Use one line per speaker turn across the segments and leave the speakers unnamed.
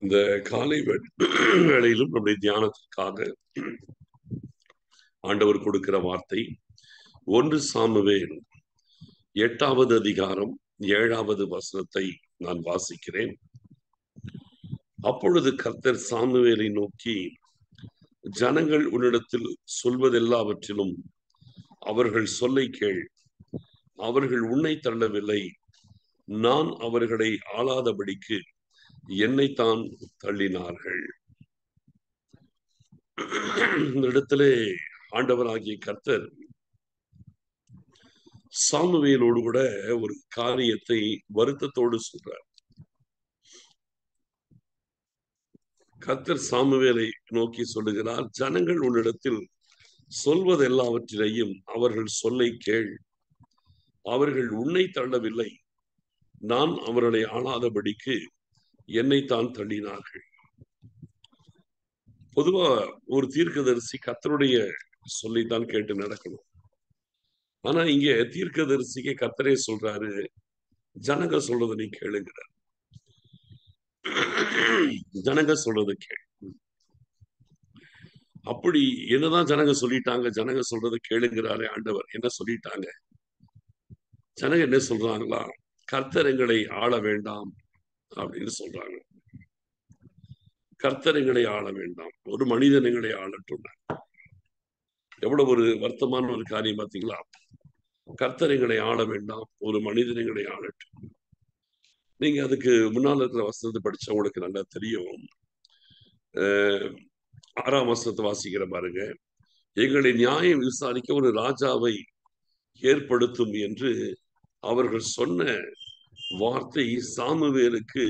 இந்த காலை வேளையிலும் நம்முடைய தியானத்திற்காக ஆண்டவர் கொடுக்கிற வார்த்தை 1 சாமுவேல் 8வது அதிகாரம் 7வது வசனத்தை நான் வாசிக்கிறேன். அப்பொழுது கர்த்தர் சாமுவேலை நோக்கி, ஜனங்கள் உன்னிடத்தில் சொல்வதெல்லாவற்றிலும் அவர்கள் சொல்லை கேள். அவர்கள் உன்னை தள்ளவில்லை, நான் அவர்களை ஆளாதபடிக்கு என்னைத்தான் தள்ளினார்கள். இந்த இடத்திலே ஆண்டவராகிய கர்த்தர் சாமுவேலோடு கூட ஒரு காரியத்தை வருத்தத்தோடு சொல்றார். கர்த்தர் சாமுவேலை நோக்கி சொல்லுகிறார், ஜனங்கள் உன்னிடத்தில் சொல்வது எல்லாவற்றையும் அவர்கள் சொல்லை கேள். அவர்கள் உன்னை தள்ளவில்லை, நான் அவர்களை ஆளாதபடிக்கு என்னைத்தான் தள்ளினார்கள். பொதுவா ஒரு தீர்க்கதரிசி கர்த்தருடைய சொல்லித்தான் கேட்டு நடக்கணும். ஆனா இங்க தீர்க்கதரிசிக்கு கர்த்தரே சொல்றாரு, ஜனங்க சொல்றதை நீ கேளுங்கிறார். ஜனங்க சொல்றது கேள். அப்படி என்னதான் ஜனங்க சொல்லிட்டாங்க? ஜனங்க சொல்றதை கேளுங்கிறாரே ஆண்டவர். என்ன சொல்லிட்டாங்க? ஜனங்க என்ன சொல்றாங்களா? கர்த்தர் எங்களை ஆள வேண்டாம் அப்படின்னு சொல்றாங்க. கர்த்தர் எங்களை ஆள வேண்டாம், ஒரு மனிதன் எங்களை ஆளட்டும். எவ்வளவு ஒரு வருத்தமான ஒரு காரியம் பார்த்தீங்களா? கர்த்தர் எங்களை ஆள வேண்டாம், ஒரு மனிதன் எங்களை ஆளட்டும். நீங்க அதுக்கு முன்னால் இருக்கிற வசனத்தை படிச்சா உங்களுக்கு நல்லா தெரியும். 6ஆம் வசனத்தை வாசிக்கிற பாருங்க. எங்களை நியாயம் விசாரிக்க ஒரு ராஜாவை ஏற்படுத்தும் என்று அவர்கள் சொன்ன வார்த்தை சாமுவேலுக்கு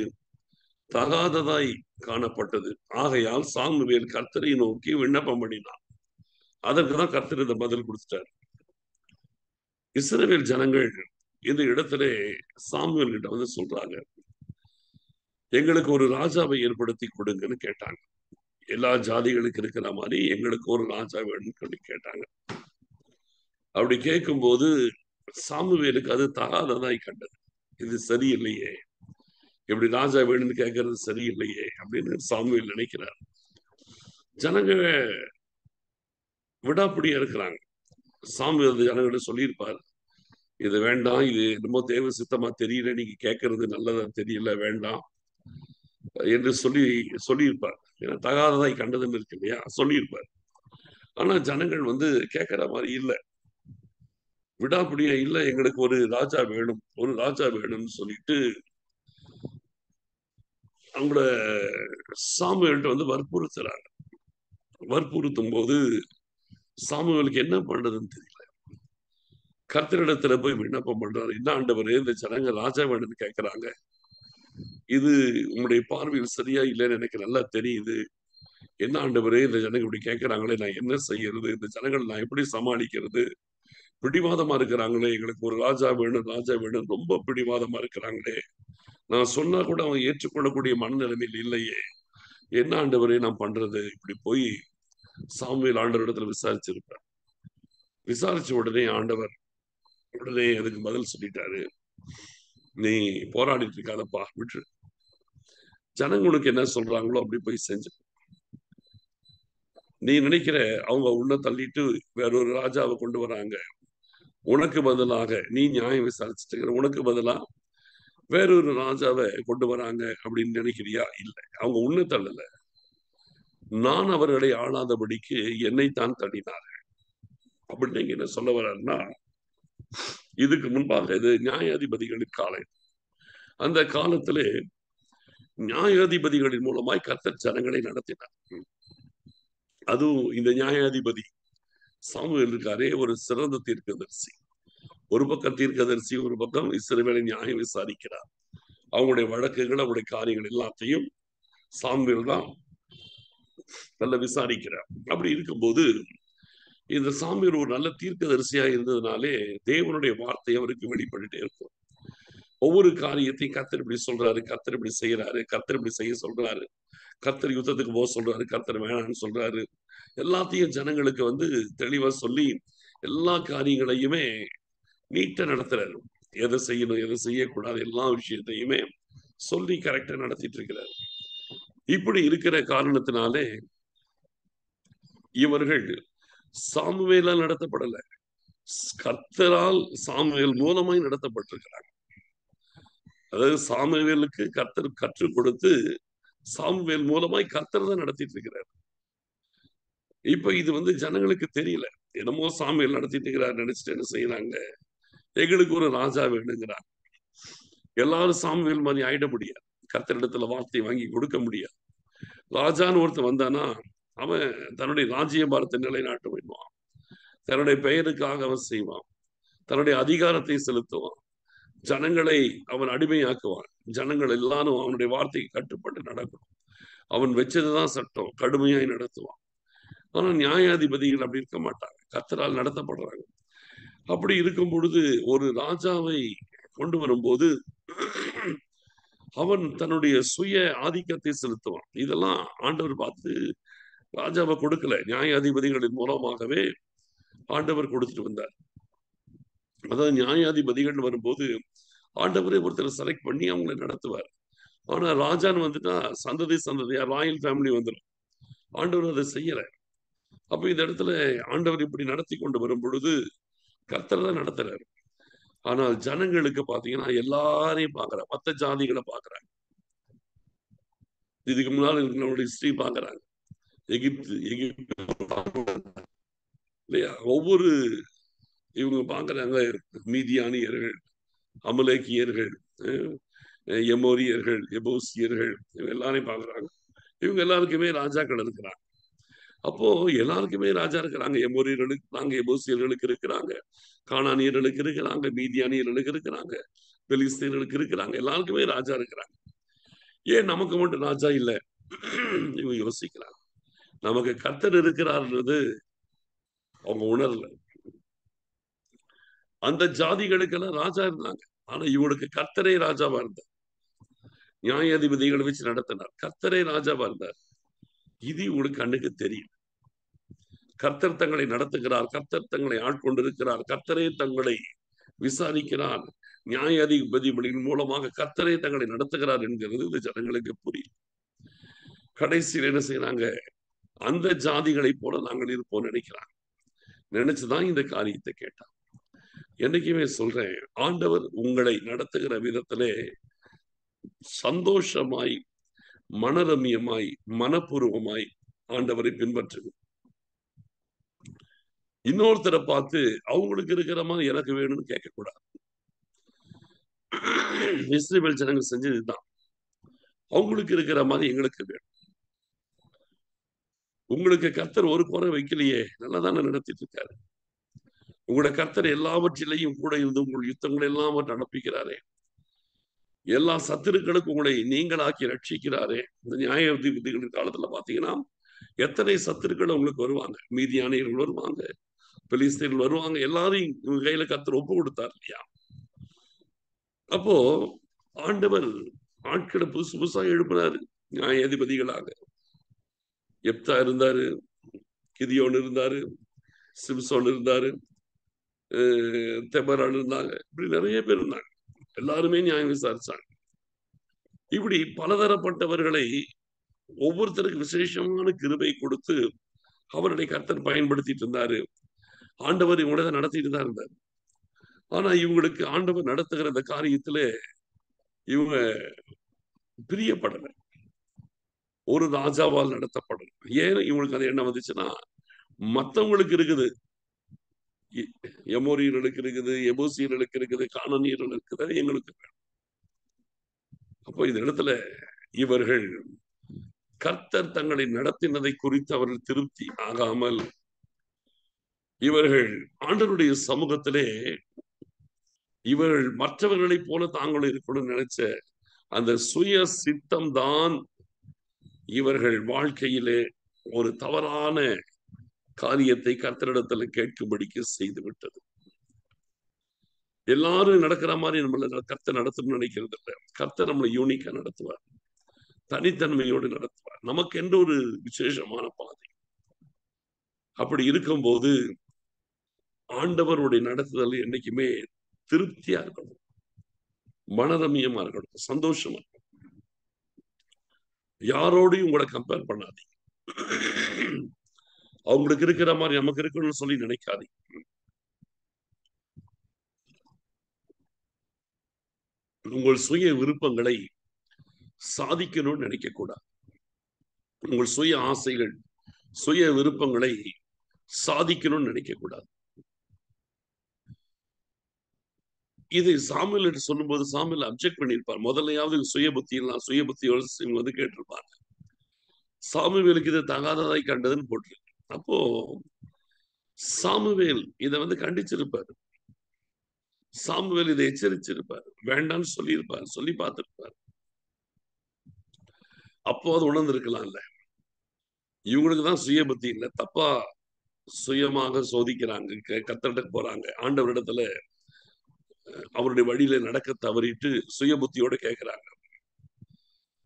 தகாததாய் காணப்பட்டது. ஆகையால் சாமுவேல் கர்த்தரை நோக்கி விண்ணப்பம் பண்ணினான். அதற்குதான் கர்த்தர் இந்த பதில் கொடுத்துட்டார். இஸ்ரவேல் ஜனங்கள் இந்த இடத்திலே சாமுவேல் கிட்ட வந்து சொல்றாங்க, எங்களுக்கு ஒரு ராஜாவை ஏற்படுத்தி கொடுங்கன்னு கேட்டாங்க. எல்லா ஜாதிகளுக்கு இருக்கிற மாதிரி எங்களுக்கு ஒரு ராஜா வேணும்னு சொல்லி கேட்டாங்க. அப்படி கேட்கும்போது சாமுவேலுக்கு அது தகாததாய் கண்டது. இது சரியில்லையே, இப்படி ராஜா வேணும்னு கேட்கறது சரியில்லையே அப்படின்னு சாமுவேல் நினைக்கிறார். ஜனங்க விடாப்பிடியா இருக்கிறாங்க. சாமுவேல் ஜனங்களை சொல்லியிருப்பார், இது வேண்டாம், இது என்னமோ தேவ சித்தமா தெரியல, நீங்க கேட்கறது நல்லதா தெரியல, வேண்டாம் என்று சொல்லியிருப்பார். ஏன்னா தகாததாய் கண்டதுன்னு இருக்கு இல்லையா, சொல்லியிருப்பார். ஆனா ஜனங்கள் வந்து கேட்கிற மாதிரி இல்லை, விடாப்பிடியா இல்லை, எங்களுக்கு ஒரு ராஜா வேணும், ஒரு ராஜா வேணும்னு சொல்லிட்டு அவங்கள சாமுவேல்கிட்ட வந்து வற்புறுத்துறாங்க. வற்புறுத்தும் போது சாமுவேலுக்கு என்ன பண்றதுன்னு தெரியல. கர்த்தரிடத்துல போய் விண்ணப்பம் பண்றாரு, என்ன ஆண்டவரே, இந்த ஜனங்க ராஜா வேணும்னு கேட்கிறாங்க, இது உங்களுடைய பார்வையில் சரியா இல்லைன்னு எனக்கு நல்லா தெரியுது. என்ன ஆண்டவரே, இந்த ஜனங்க இப்படி கேட்கிறாங்களே, நான் என்ன செய்யறது? இந்த ஜனங்கள் நான் எப்படி சமாளிக்கிறது? பிடிவாதமா இருக்கிறாங்களே, எங்களுக்கு ஒரு ராஜா வேணும், ராஜா வேணும், ரொம்ப பிடிவாதமா இருக்கிறாங்களே, நான் சொன்னா கூட அவங்க ஏற்றுக்கொள்ளக்கூடிய மனநிலைமையில் இல்லையே, என்ன ஆண்டவரே நான் பண்றது? இப்படி போய் சாமுவேல் ஆண்டவரிடத்துல விசாரிச்சிருப்பார். விசாரிச்ச உடனே ஆண்டவர் உடனே அதுக்கு பதில் சொல்லிட்டாரு, நீ போராடிட்டு இருக்காதப்பா, விட்டு, ஜனங்க உனக்கு என்ன சொல்றாங்களோ அப்படி போய் செஞ்சு. நீ நினைக்கிற அவங்க உன்னை தள்ளிட்டு வேறொரு ராஜாவை கொண்டு வராங்க, உனக்கு பதிலாக நீ நியாயம் விசாரிச்சுட்டு இருக்கிற, உனக்கு பதிலா வேறொரு ராஜாவை கொண்டு வராங்க அப்படின்னு நினைக்கிறியா? இல்லை, அவங்க உன்னை தள்ளல, நான் அவர்களை ஆளாதபடிக்கு என்னைத்தான் தள்ளினார்கள் அப்படின்னு என்ன சொல்ல வர்றாருன்னா, இதுக்கு முன்பாக இது நியாயாதிபதிகளின் காலம். அந்த காலத்திலே நியாயாதிபதிகளின் மூலமாய் கர்த்தர் ஜனங்களை நடத்தினார். அதுவும் இந்த நியாயாதிபதி சாமுவேல் இருக்காரே, ஒரு சிறந்த தீர்க்கதரிசி. ஒரு பக்கம் தீர்க்கதரிசி, ஒரு பக்கம் இஸ்ரவேலை நியாயம் விசாரிக்கிறார். அவங்களுடைய வழக்குகள், அவங்களுடைய காரியங்கள் எல்லாத்தையும் சாமுவேல் தான் நல்ல விசாரிக்கிறார். அப்படி இருக்கும்போது இந்த சாமுவேல் ஒரு நல்ல தீர்க்கதரிசியா இருந்ததுனாலே தேவனுடைய வார்த்தை அவருக்கு வெளிப்பட்டுட்டே இருக்கும். ஒவ்வொரு காரியத்தையும் கர்த்தர் இப்படி சொல்றாரு, கர்த்தர் இப்படி செய்யறாரு, கர்த்தர் இப்படி செய்ய சொல்றாரு, கர்த்தர் யுத்தத்துக்கு போக சொல்றாரு, கர்த்தர் வேணான்னு சொல்றாரு, எல்லாத்தையும் ஜனங்களுக்கு வந்து தெளிவா சொல்லி எல்லா காரியங்களையுமே நீட்டா நடத்துறாரு. எதை செய்யணும் எதை செய்யக்கூடாது எல்லா விஷயத்தையுமே சொல்லி கரெக்டா நடத்திட்டு இருக்கிறார். இப்படி இருக்கிற காரணத்தினாலே இவர்கள் சாமுவேலால் நடத்தப்படல, கர்த்தரால் சாமுவேல் மூலமாய் நடத்தப்பட்டிருக்கிறாங்க. அதாவது சாமுவேலுக்கு கர்த்தர் கற்றுக் கொடுத்து சாமுவேல் மூலமாய் கர்த்தர் தான் நடத்திட்டு இருக்கிறார். இப்ப இது ஜனங்களுக்கு தெரியல. என்னமோ சாமுவேல் நடத்திட்டு இருக்கிறார் நினைச்சிட்டு என்ன செய்யறாங்க, எங்களுக்கு ஒரு ராஜா வேணுங்கிறாங்க. எல்லாரும் சாமுவேல் மாதிரி ஆயிட முடியாது. கர்த்தரிடத்துல வார்த்தை வாங்கி கொடுக்க முடியாது. ராஜான்னு ஒருத்தன் வந்தானா அவன் தன்னுடைய ராஜ்யபாரத்தை நிலைநாட்ட வேண்டுவான். தன்னுடைய பெயருக்காக அவன் செய்வான். தன்னுடைய அதிகாரத்தை செலுத்துவான். ஜனங்களை அவன் அடிமையாக்குவான். ஜனங்கள் எல்லாரும் அவனுடைய வார்த்தைக்கு கட்டுப்பட்டு நடக்கணும். அவன் வச்சதுதான் சட்டம், கடுமையாய் நடத்துவான். ஆனா நியாயாதிபதிகள் அப்படி இருக்க மாட்டாங்க, கர்த்தரால் நடத்தப்படுறாங்க. அப்படி இருக்கும் பொழுது ஒரு ராஜாவை கொண்டு வரும்போது அவன் தன்னுடைய சுய ஆதிக்கத்தை செலுத்துவான். இதெல்லாம் ஆண்டவர் பார்த்து ராஜாவை கொடுக்கல, நியாயாதிபதிகளின் மூலமாகவே ஆண்டவர் கொடுத்துட்டு வந்தார். அதாவது நியாயாதிபதிகள் வரும்போது ஆண்டவரை ஒருத்தர் செலக்ட் பண்ணி அவங்களை நடத்துவார். ஆனா ராஜான்னு வந்துட்டா சந்ததி சந்ததியா ராயல் ஃபேமிலி வந்துடும். ஆண்டவர் அதை செய்யல. அப்ப இந்த இடத்துல ஆண்டவர் இப்படி நடத்தி கொண்டு வரும் பொழுது கர்த்தர் தான் நடத்துறாரு. ஆனால் ஜனங்களுக்கு பாத்தீங்கன்னா எல்லாரையும் பாக்குறாங்க, மற்ற ஜாதிகளை பாக்குறாங்க. இதுக்கு முன்னால் நம்மளுடைய ஹிஸ்டரி பாக்குறாங்க. எகிப்து இல்லையா, ஒவ்வொரு இவங்க பாக்குறாங்க, மீதியானியர்கள், அமலேக்கியர்கள், எமோரியர்கள், எபோசியர்கள், இவங்க எல்லாரையும் பாக்குறாங்க. இவங்க எல்லாருக்குமே ராஜாக்கள் இருக்கிறாங்க. அப்போ எல்லாருக்குமே ராஜா இருக்கிறாங்க. எமோரியர்களுக்கு இருக்கிறாங்க, எபோசியர்களுக்கு இருக்கிறாங்க, கானானியர்களுக்கு இருக்கிறாங்க, மீதியானியர்களுக்கு இருக்கிறாங்க, பெலிஸ்தீனர்களுக்கு இருக்கிறாங்க. எல்லாருக்குமே ராஜா இருக்கிறாங்க. ஏன் நமக்கு மட்டும் ராஜா இல்ல? இவங்க யோசிக்கிறாங்க. நமக்கு கர்த்தர் இருக்கிறார்ன்றது அவங்க உணரல. அந்த ஜாதிகளுக்கெல்லாம் ராஜா இருந்தாங்க. ஆனா இவனுக்கு கர்த்தரே ராஜாவா இருந்தார். நியாயாதிபதிகளை வச்சு நடத்தினார். கர்த்தரே ராஜாவா இருந்தார். இது இவங்களுக்கு கண்ணுக்கு தெரியும். கர்த்தர் தங்களை நடத்துகிறார், கர்த்தர் தங்களை ஆட்கொண்டிருக்கிறார், கர்த்தரே தங்களை விசாரிக்கிறார், நியாயாதிபதிகளின் மூலமாக கர்த்தரே தங்களை நடத்துகிறார் என்கிறது இந்த ஜனங்களுக்கு புரியும். கடைசியில் என்ன செய்யறாங்க, அந்த ஜாதிகளை போல நாங்கள் இருப்போம் நினைக்கிறாங்க. நினைச்சுதான் இந்த காரியத்தை கேட்டான். என்னைக்குமே சொல்றேன், ஆண்டவர் உங்களை நடத்துகிற விதத்திலே சந்தோஷமாய், மனரமியமாய், மனப்பூர்வமாய் ஆண்டவரை பின்பற்றுங்க. இன்னொருத்தரை பார்த்து அவங்களுக்கு இருக்கிற மாதிரி எனக்கு வேணும்னு கேட்கக்கூடாது. இஸ்ரவேல் ஜனங்கள் செஞ்சதுதான். அவங்களுக்கு இருக்கிற மாதிரி எங்களுக்கு வேணும். உங்களுக்கு கர்த்தர் ஒரு குறை வைக்கலையே, நல்லதானே நடத்திட்டு இருக்காரு. உங்களோட கர்த்தர் எல்லாவற்றிலையும் கூட இருந்து உங்கள் யுத்தங்கள் எல்லாம் நடப்பிக்கிறாரே, எல்லா சத்துருக்களுக்கும் உங்களை நீங்களாக்கி ரட்சிக்கிறாரே. இந்த நியாயாதிபதிகளின் காலத்துல பாத்தீங்கன்னா எத்தனை சத்துருக்கள் உங்களுக்கு வருவாங்க, மீதியானியர்கள் வருவாங்க, பெலிஸ்தீனர்கள் வருவாங்க, எல்லாரையும் இவங்க கையில கர்த்தர் ஒப்பு கொடுத்தார் இல்லையா. அப்போ ஆண்டவர் ஆட்களை புதுசு புதுசா எழுப்பினாரு நியாயாதிபதிகளாக. எப்தா இருந்தாரு, கிதியோன் இருந்தாரு, சிம்சோன் இருந்தாரு, தெபரான் இருந்தாங்க. இப்படி நிறைய பேர் இருந்தாங்க. எல்லாருமே நியாயம் விசாரிச்சாங்க. இப்படி பலதரப்பட்டவர்களை ஒவ்வொருத்தருக்கு விசேஷமான கிருபை கொடுத்து அவருடைய கர்த்தர் பயன்படுத்திட்டு இருந்தாரு. ஆண்டவர் இவங்கள நடத்திட்டு தான் இருந்தார். ஆனா இவங்களுக்கு ஆண்டவர் நடத்துகிற இந்த காரியத்துல இவங்க பிரியப்படலை. ஒரு ராஜாவால் நடத்தப்படல. ஏன் இவங்களுக்கு அது என்ன வந்துச்சுன்னா, மத்தவங்களுக்கு இருக்குது, எமோரியர்களுக்கு இருக்குது, எபூசியர்களுக்கு இருக்குது, கானானியர்களுக்கு இருக்குது, எங்களுக்கு. அப்போ இந்த இடத்துல இவர்கள் கர்த்தர் தங்களை நடத்தினதை குறித்து அவர்கள் திருப்தி ஆகாமல் இவர்கள் ஆண்டவருடைய சமூகத்திலே இவர்கள் மற்றவர்களைப் போல தாங்களும் இருக்கணும்னு நினைச்ச அந்த சுய சித்தம் தான் இவர்கள் வாழ்க்கையிலே ஒரு தவறான காரியத்தை கர்த்தரிடத்துல கேட்கும்படிக்கு செய்து விட்டது. எல்லாரும் நடக்கிற மாதிரி நம்மள கர்த்தர் நடத்தணும்னு நினைக்கிறது இல்லை. கர்த்தர் நம்மளை யூனிக்கா நடத்துவார், தனித்தன்மையோடு நடத்துவார், நமக்கு என்று ஒரு விசேஷமான பாதை. அப்படி இருக்கும்போது ஆண்டவருடைய நடத்துதல் என்னைக்குமே திருப்தியா இருக்கணும். மனரமியமா இருக்கணும், சந்தோஷமா. யாரோடையும் உங்களை கம்பேர் பண்ணாதீங்க. அவங்களுக்கு இருக்கிற மாதிரி நமக்கு இருக்கணும்னு சொல்லி நினைக்காதீங்க. உங்கள் சுய விருப்பங்களை சாதிக்கணும்னு நினைக்க கூடாது. உங்கள் சுய ஆசைகள், சுய விருப்பங்களை சாதிக்கணும்னு நினைக்க கூடாது. இது சாமுவேல் சொல்லும் போது சாமுவேல் அப்செக்ட் பண்ணியிருப்பார். முதல்லையாவது சுய புத்தியெல்லாம் சுய புத்தி வந்து கேட்டிருப்பாங்க. சாமுவேலுக்கு இது தகாததாய் கண்டதுன்னு போட்டிருக்கு. அப்போ சாமுவேல் இதை வந்து கண்டிச்சிருப்பார். சாமுவேல் இதை எச்சரிச்சிருப்பார், வேண்டாம்னு சொல்லியிருப்பார், சொல்லி பார்த்திருப்பார். அப்போ அது உணர்ந்திருக்கலாம்ல. இவங்களுக்கு தான் சுய புத்தி இல்லை, தப்பா சுயமாக சோதிக்கிறாங்க, கத்தரிடத்துக்கு போறாங்க, ஆண்டவரிடத்துல அவருடைய வழியில நடக்க தவறிட்டு சுய புத்தியோட கேட்கிறாங்க.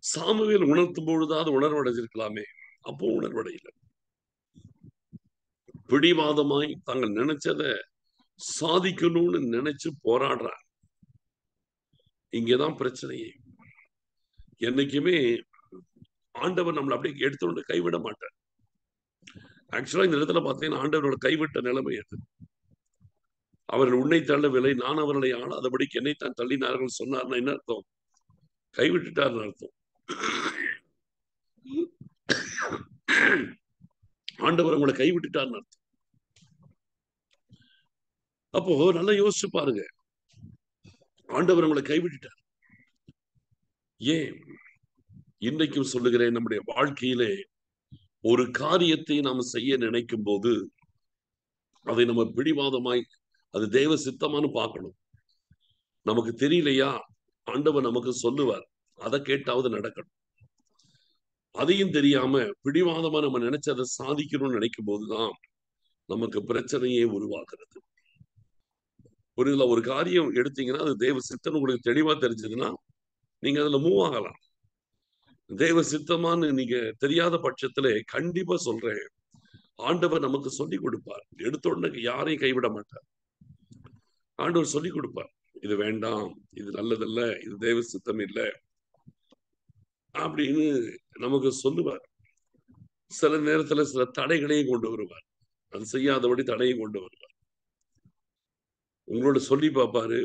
சாமுவேல் உணர்த்தும் பொழுதாவது உணர்வடைஞ்சிருக்கலாமே, அப்போ உணர்வடையில. பிடிவாதமாய் தாங்கள் நினைச்சதை சாதிக்கணும்னு நினைச்சு போராடுறாங்க. இங்கதான் பிரச்சனையே. என்னைக்குமே ஆண்டவர் நம்மளை அப்படியே எடுத்துட்டு கைவிட மாட்டார். ஆக்சுவலா இந்த இடத்துல பார்த்தீங்கன்னா ஆண்டவரோட கைவிட்ட நிலைமை அது. அவர்கள் உன்னை தள்ளவில்லை, நான் அவர்களை ஆளாதபடிக்கு என்னைத்தான் தள்ளினார்கள் சொன்னார்னா என்ன அர்த்தம்? கைவிட்டுட்டார்னு அர்த்தம். ஆண்டவர் உங்களை கைவிட்டுட்டார்னு அர்த்தம். அப்போ நல்லா யோசிச்சு பாருங்க, ஆண்டவர் உங்களை கைவிட்டுட்டார். ஏன்? இன்றைக்கும் சொல்லுகிறேன், நம்முடைய வாழ்க்கையிலே ஒரு காரியத்தை நாம் செய்ய நினைக்கும் போது அதை நம்ம பிடிவாதமாய் அது தேவ சித்தமானு பார்க்கணும். நமக்கு தெரியலையா, ஆண்டவர் நமக்கு சொல்லுவார், அதை கேட்டாவது நடக்கணும். அதையும் தெரியாம பிடிவாதமா நம்ம நினைச்சதை சாதிக்கணும்னு நினைக்கும் போதுதான் நமக்கு பிரச்சனையே உருவாகிறது. ஒரு காரியம் எடுத்தீங்கன்னா அது தேவ சித்தம் உங்களுக்கு தெளிவா தெரிஞ்சதுன்னா நீங்க அதுல மூவ் ஆகலாம். தேவ சித்தமான்னு நீங்க தெரியாத பட்சத்துல கண்டிப்பா சொல்றேன், ஆண்டவர் நமக்கு சொல்லி கொடுப்பார். எடுத்த உடனே யாரையும் கைவிட மாட்டார். ஆண்டவர் சொல்லி கொடுப்பார், இது வேண்டாம், இது நல்லதல்ல, இது தேவ சித்தம் இல்லை அப்படின்னு நமக்கு சொல்லுவார். சில நேரத்துல சில தடைகளையும் கொண்டு வருவார், அது செய்யாதபடி தடையும் கொண்டு வருவார். உங்களோட சொல்லி பார்ப்பாரு,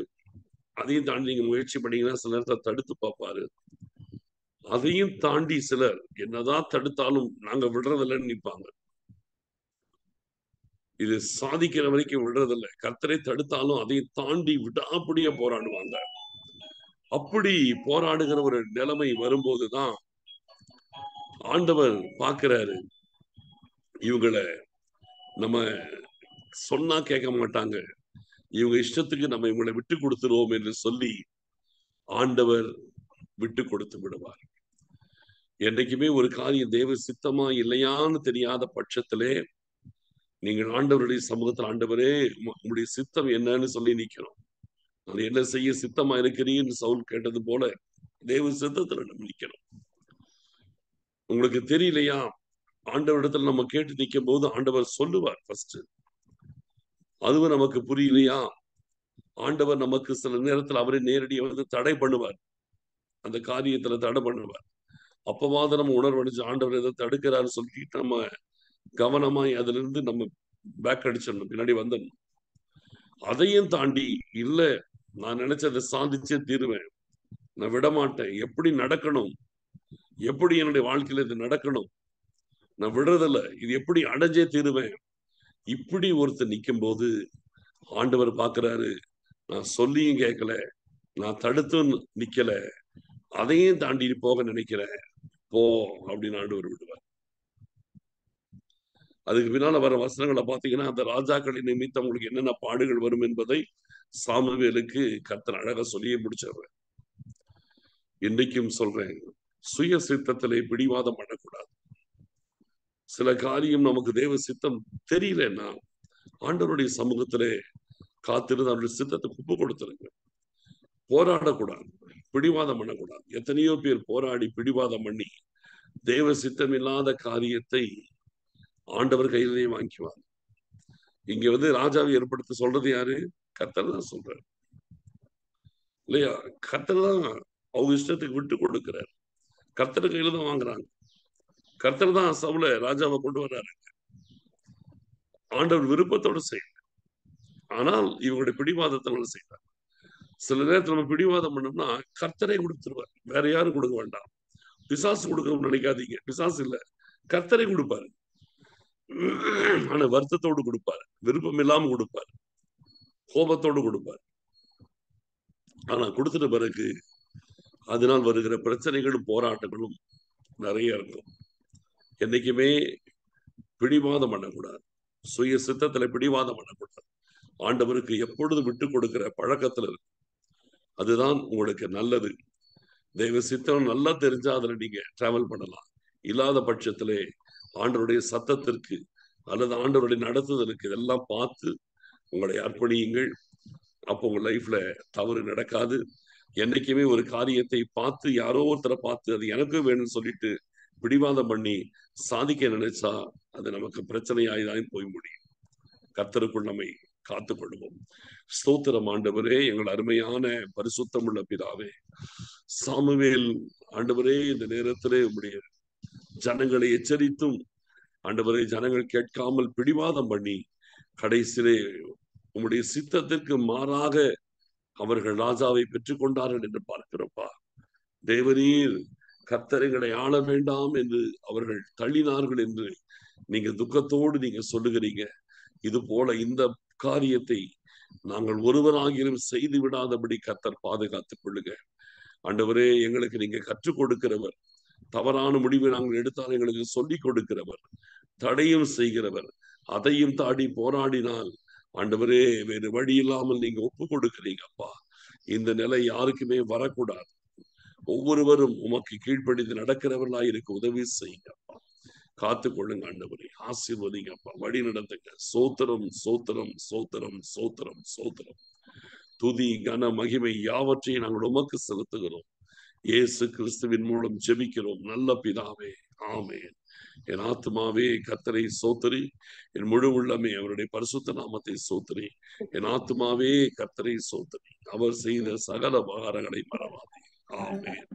அதையும் தாண்டி நீங்க முயற்சி பண்ணீங்கன்னா சில நேரத்தை தடுத்து பார்ப்பாரு. அதையும் தாண்டி சிலர் என்னதான் தடுத்தாலும் நாங்க விடுறதில்லைன்னு நிற்பாங்க. இது சாதிக்கிற வரைக்கும் விடுறதில்லை, கர்த்தரை தடுத்தாலும் அதை தாண்டி விடாப்படியா போராடுவாங்க. அப்படி போராடுகிற ஒரு நிலைமை வரும்போதுதான் ஆண்டவர் பார்க்கிறாரு, இவங்களை நம்ம சொன்னா கேட்க மாட்டாங்க, இவங்க இஷ்டத்துக்கு நம்ம இவங்களை விட்டு கொடுத்துருவோம் என்று சொல்லி ஆண்டவர் விட்டு கொடுத்து விடுவார். என்றைக்குமே ஒரு காரியம் தேவ சித்தமா இல்லையான்னு தெரியாத பட்சத்திலே நீங்கள் ஆண்டவருடைய சமூகத்தில், ஆண்டவரே உங்களுடைய சித்தம் என்னன்னு சொல்லி நிற்கிறோம், அது என்ன செய்ய சித்தமா இருக்கிறீன்னு சவுல் கேட்டது போல தேவ சித்தத்துல நம்ம நிற்கிறோம். உங்களுக்கு தெரியலையா, ஆண்டவரிடத்துல நம்ம கேட்டு நிற்கும் போது ஆண்டவர் சொல்லுவார் ஃபர்ஸ்ட். அதுவும் நமக்கு புரியலையா, ஆண்டவர் நமக்கு சில நேரத்தில் அவரே நேரடியாக வந்து தடை பண்ணுவார், அந்த காரியத்துல தடை பண்ணுவார். அப்பவாத நம்ம உணர்வடைஞ்சு ஆண்டவர் எதை தடுக்கிறாரு சொல்லிட்டு நம்ம கவனமாய் அதுல இருந்து நம்ம பேக் அடிச்சிடணும், பின்னாடி வந்துடணும். அதையும் தாண்டி இல்ல, நான் நினைச்சதை சாதிச்சே தீருவேன், நான் விட மாட்டேன், எப்படி நடக்கணும், எப்படி என்னுடைய வாழ்க்கையில இது நடக்கணும், நான் விடுறதில்ல, இது எப்படி அடைஞ்சே தீருவேன், இப்படி ஒருத்தர் நிற்கும் போது ஆண்டவர் பார்க்கிறாரு, நான் சொல்லியும் கேட்கல, நான் தடுத்தும் நிக்கல, அதையும் தாண்டி போக நினைக்கிறேன், போ அப்படின்னு ஆண்டவர் விடுவார். அதுக்கு பின்னால வர வசனங்களை பார்த்தீங்கன்னா அந்த ராஜாக்களின் நிமித்தம் உங்களுக்கு என்னென்ன பாடுகள் வரும் என்பதை சாமுவேலுக்கு கர்த்தர் அழகா சொல்லியே முடிச்சிடுறேன். இன்றைக்கும் சொல்றேன், சுய சித்தத்திலே பிடிவாதம் பண்ணக்கூடாது. சில காரியம் நமக்கு தேவ சித்தம் தெரியலன்னா ஆண்டவருடைய சமூகத்திலே காத்திருந்து அவருடைய சித்தத்தை ஒப்பு கொடுத்துருங்க. போராடக்கூடாது, பிடிவாதம் பண்ணக்கூடாது. எத்தனையோ பேர் போராடி பிடிவாதம் பண்ணி தேவ சித்தம் இல்லாத காரியத்தை ஆண்டவர் கையிலேயே வாங்கிக்குவாங்க. இங்க வந்து ராஜாவை ஏற்படுத்த சொல்றது யாரு? கர்த்தர் தான் சொல்றாரு. இல்லையா? கர்த்தர் தான் அவங்க இஷ்டத்துக்கு விட்டு கொடுக்கிறார். கர்த்தர் கையில தான் வாங்குறாங்க. கர்த்தர் தான் சவுல ராஜாவை கொண்டு வர்றாரு. ஆண்டவர் விருப்பத்தோடு செய்யல. ஆனால் இவங்களுடைய பிடிவாதத்தினால செய்யறாங்க. சில நேரத்தில் நம்ம பிடிவாதம் பண்ணோம்னா கர்த்தரை கொடுத்துருவார். வேற யாரும் கொடுக்க வேண்டாம். பிசாசு கொடுக்கணும்னு நினைக்காதீங்க. பிசாசு இல்ல, கர்த்தரை கொடுப்பாரு. ஆனா வருத்தத்தோடு கொடுப்பாரு, விருப்பம் இல்லாம கொடுப்பாரு, கோபத்தோடு கொடுப்பாரு. ஆனா கொடுத்துட்ட பிறகு அதனால் வருகிற பிரச்சனைகளும் போராட்டங்களும் நிறைய இருக்கும். என்னைக்குமே பிடிவாதம் பண்ணக்கூடாது. சுய சித்தத்துல பிடிவாதம் பண்ணக்கூடாது. ஆண்டவருக்கு எப்பொழுது விட்டு கொடுக்கிற பழக்கத்துல இருக்கு. அதுதான் உங்களுக்கு நல்லது. தெய்வ சித்தம் நல்லா தெரிஞ்சா அதுல நீங்க டிராவல் பண்ணலாம். இல்லாத பட்சத்திலே ஆண்டவருடைய சத்தத்திற்கு அல்லது ஆண்டவருடைய நடத்துதலுக்கு இதெல்லாம் பார்த்து உங்களை அர்ப்பணியுங்கள். அப்போ உங்க லைஃப்ல தவறு நடக்காது. என்னைக்குமே ஒரு காரியத்தை பார்த்து யாரோ ஒருத்தரை பார்த்து அது எனக்கும் வேணும்னு சொல்லிட்டு பிடிவாதம் பண்ணி சாதிக்க நினைச்சா அது நமக்கு பிரச்சனையாய்தான் போய் முடியும். கர்த்தருக்குள் நம்மை காத்துக் கொள்வோம். ஸ்தோத்திரம் ஆண்டவரே, எங்கள் அருமையான பரிசுத்தமுள்ள பிதாவே. சாமுவேல் ஆண்டவரே, இந்த நேரத்திலே உம்முடைய ஜனங்களை எச்சரித்தும் ஆண்டவரே ஜனங்கள் கேட்காமல் பிடிவாதம் பண்ணி கடைசியிலே உம்முடைய சித்தத்திற்கு மாறாக அவர்கள் ராஜாவை பெற்றுக் கொண்டார்கள் என்று பார்க்கிறோப்பா. தேவரீர் கர்த்தரைகளை ஆள வேண்டாம் என்று அவர்கள் தள்ளினார்கள் என்று நீங்க துக்கத்தோடு நீங்க சொல்லுகிறீங்க. இது போல இந்த காரியத்தை நாங்கள் ஒருவராகிலும் செய்து விடாதபடி கர்த்தர் பாதுகாத்துக் கொள்ளுங்க. ஆண்டவரே, எங்களுக்கு நீங்க கற்றுக் கொடுக்கிறவர். தவறான முடிவை நாங்கள் எடுத்தால் எங்களுக்கு சொல்லிக் கொடுக்கிறவர், தடையும் செய்கிறவர். அதையும் தாண்டி போராடினால் ஆண்டவரே வேறு வழி இல்லாமல் நீங்க ஒப்பு கொடுக்கிறீங்கப்பா. இந்த நிலை யாருக்குமே வரக்கூடாது. ஒவ்வொருவரும் உமக்கு கீழ்ப்படிந்து நடக்கிறவர்களாய் இருக்க உதவி செய்யுங்கப்பா. காத்து கொள்ளுங்க ஆண்டவரே, ஆசீர்வதிங்கப்பா, வழி நடத்துங்க. சோத்திரம் சோத்திரம் சோத்திரம் சோத்திரம் சோத்திரம். துதி கன மகிமை யாவற்றையும் நாங்கள் உமக்கு செலுத்துகிறோம். இயேசு கிறிஸ்துவின் மூலம் ஜெபிக்கிறோம் நல்ல பிதாவே, ஆமென். என் ஆத்துமாவே கர்த்தரை சோத்தரி, என் முழு உள்ளமே அவருடைய பரிசுத்த நாமத்தை சோத்தரி. என் ஆத்துமாவே கர்த்தரை சோத்தரி, அவர் செய்த சகல உபகாரங்களை மறவாதே. ஆமென்.